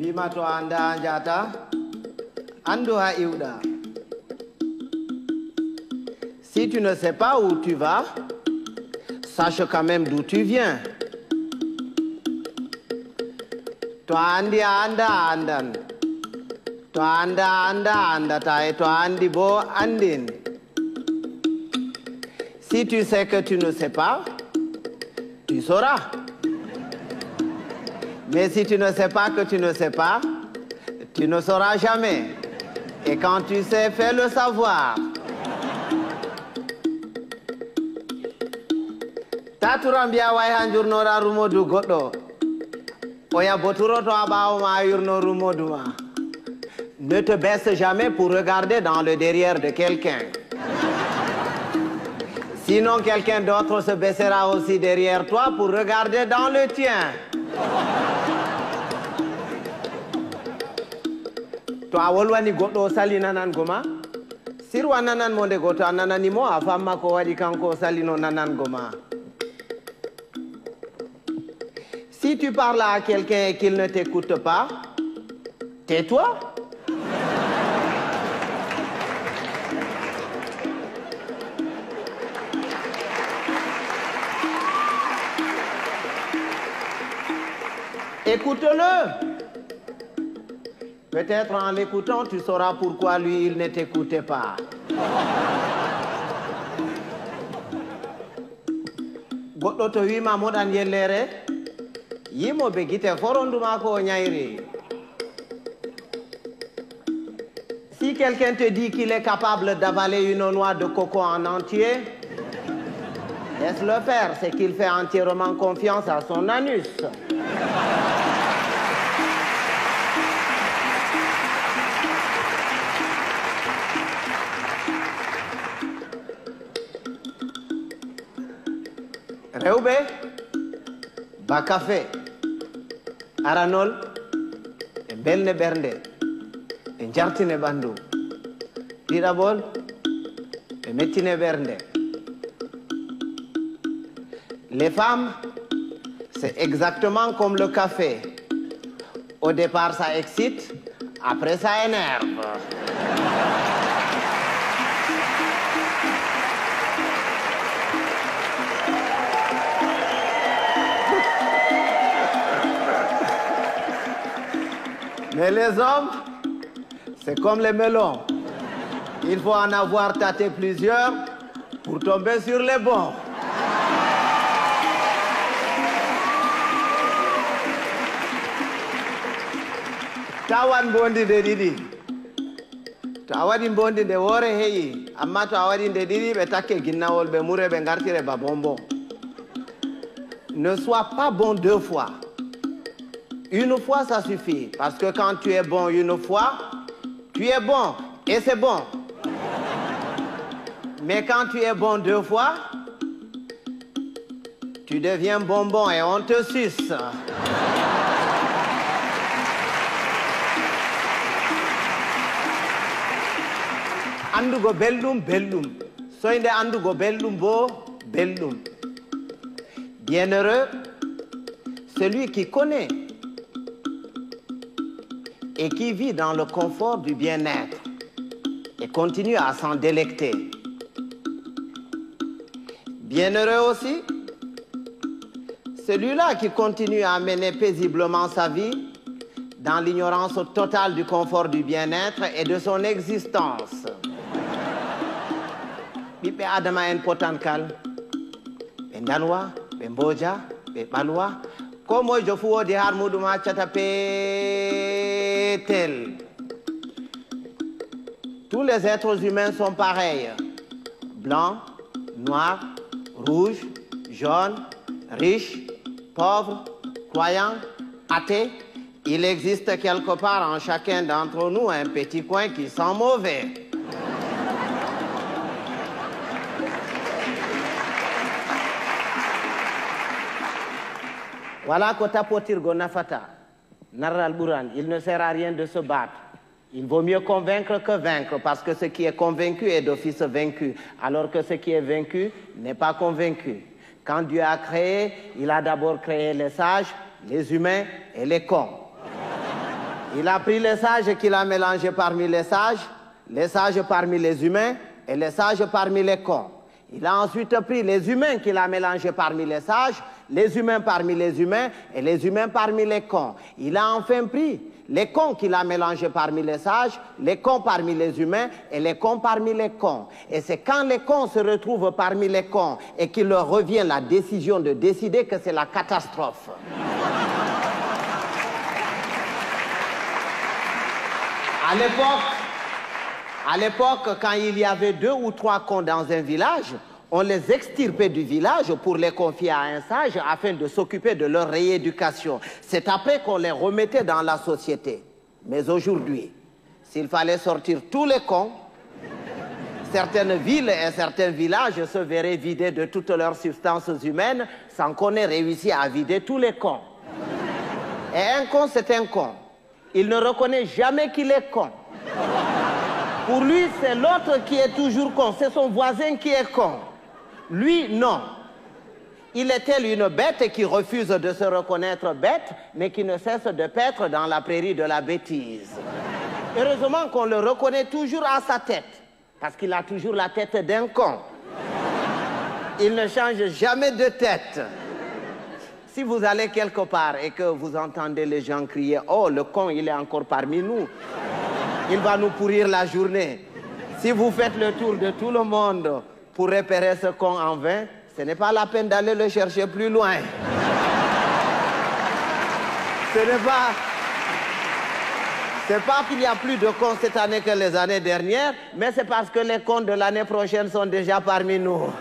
Bima to anda anjata ando ha iuda. Si tu ne sais pas où tu vas, sache quand même d'où tu viens. To andi anda andan. To anda andata et to andi bo andin. Si tu sais que tu ne sais pas, tu sauras. Mais si tu ne sais pas que tu ne sais pas, tu ne sauras jamais. Et quand tu sais, fais le savoir. Taturambia way hanjurnora rumodu goddo. Oya boturo to abawo ma yurno rumodu ma. Ne te baisse jamais pour regarder dans le derrière de quelqu'un. Sinon quelqu'un d'autre se baissera aussi derrière toi pour regarder dans le tien. To a wolwani goɗɗo o sali nanango ma sirwa nananmo nde goto a nananimo a famma ko waɗi kanko o salino nanango ma. Si tu parles à quelqu'un et qu'il ne t'écoute pas, tais-toi. Écoute-le. Peut-être en l'écoutant, tu sauras pourquoi lui, il ne t'écoutait pas. Goɗɗo to wima moɗan yellere, yimoɓe guite foronduma ko ñayri. Si quelqu'un te dit qu'il est capable d'avaler une noix de coco en entier, laisse-le faire, c'est qu'il fait entièrement confiance à son anus. Rewɓe ba café aranol e belne ɓernde e jartine ɓandu ɗiɗaɓol e mettine ɓernde. Les femmes, c'est exactement comme le café. Au départ ça excite, après ça énerve. Mais les hommes, c'est comme les melons. Il faut en avoir tâté plusieurs pour tomber sur les bons. Tawan bondi de didi. To a waɗi bondi de wore heyi, amma to a waɗi de didi ɓe takke ginnawol ɓe mure ɓe gartire ba bonbon. Ne sois pas bon deux fois. Une fois, ça suffit. Parce que quand tu es bon une fois, tu es bon. Et c'est bon. Mais quand tu es bon deux fois, tu deviens bonbon et on te suce. Andugo belɗum, belɗum. Soyde andugo belɗum bo, belɗum. Bienheureux, celui qui connaît et qui vit dans le confort du bien-être et continue à s'en délecter. Bienheureux aussi, celui-là qui continue à mener paisiblement sa vie dans l'ignorance totale du confort du bien-être et de son existence. Ɓiɓɓe adama en potankal, ɓe danwa, ɓe mboja, ɓe ɓalwa, ko moyjo fu wodi har muɗum accata petel. Tous les êtres humains sont pareils. Blancs, noirs, rouges, jaunes, riches, pauvres, croyants, athées. Il existe quelque part en chacun d'entre nous un petit coin qui sent mauvais. Voilà ko tapotirgo nafata narral ɓuran. Il ne sert à rien de se battre. Il vaut mieux convaincre que vaincre, parce que ce qui est convaincu est d'office vaincu, alors que ce qui est vaincu n'est pas convaincu. Quand Dieu a créé, il a d'abord créé les sages, les humains et les cons. Il a pris les sages qu'il a mélangés parmi les sages parmi les humains et les sages parmi les cons. Il a ensuite pris les humains qu'il a mélangés parmi les humains parmi les humains et les humains parmi les cons. Il a enfin pris les cons qu'il a mélangés parmi les sages, les cons parmi les humains et les cons parmi les cons. Et c'est quand les cons se retrouvent parmi les cons et qu'il leur revient la décision de décider que c'est la catastrophe. À l'époque, quand il y avait 2 ou 3 cons dans un village, on les extirpait du village pour les confier à un sage afin de s'occuper de leur rééducation. C'est après qu'on les remettait dans la société. Mais aujourd'hui, s'il fallait sortir tous les cons, certaines villes et certains villages se verraient vidés de toutes leurs substances humaines sans qu'on ait réussi à vider tous les cons. Et un con, c'est un con. Il ne reconnaît jamais qu'il est con. Pour lui, c'est l'autre qui est toujours con. C'est son voisin qui est con. Lui, non. Il est tel une bête qui refuse de se reconnaître bête, mais qui ne cesse de paître dans la prairie de la bêtise. Heureusement qu'on le reconnaît toujours à sa tête, parce qu'il a toujours la tête d'un con. Il ne change jamais de tête. Si vous allez quelque part et que vous entendez les gens crier « Oh, le con, il est encore parmi nous », il va nous pourrir la journée. Si vous faites le tour de tout le monde pour repérer ce con en vain, ce n'est pas la peine d'aller le chercher plus loin. C'est pas qu'il y a plus de cons cette année que les années dernières, mais c'est parce que les cons de l'année prochaine sont déjà parmi nous.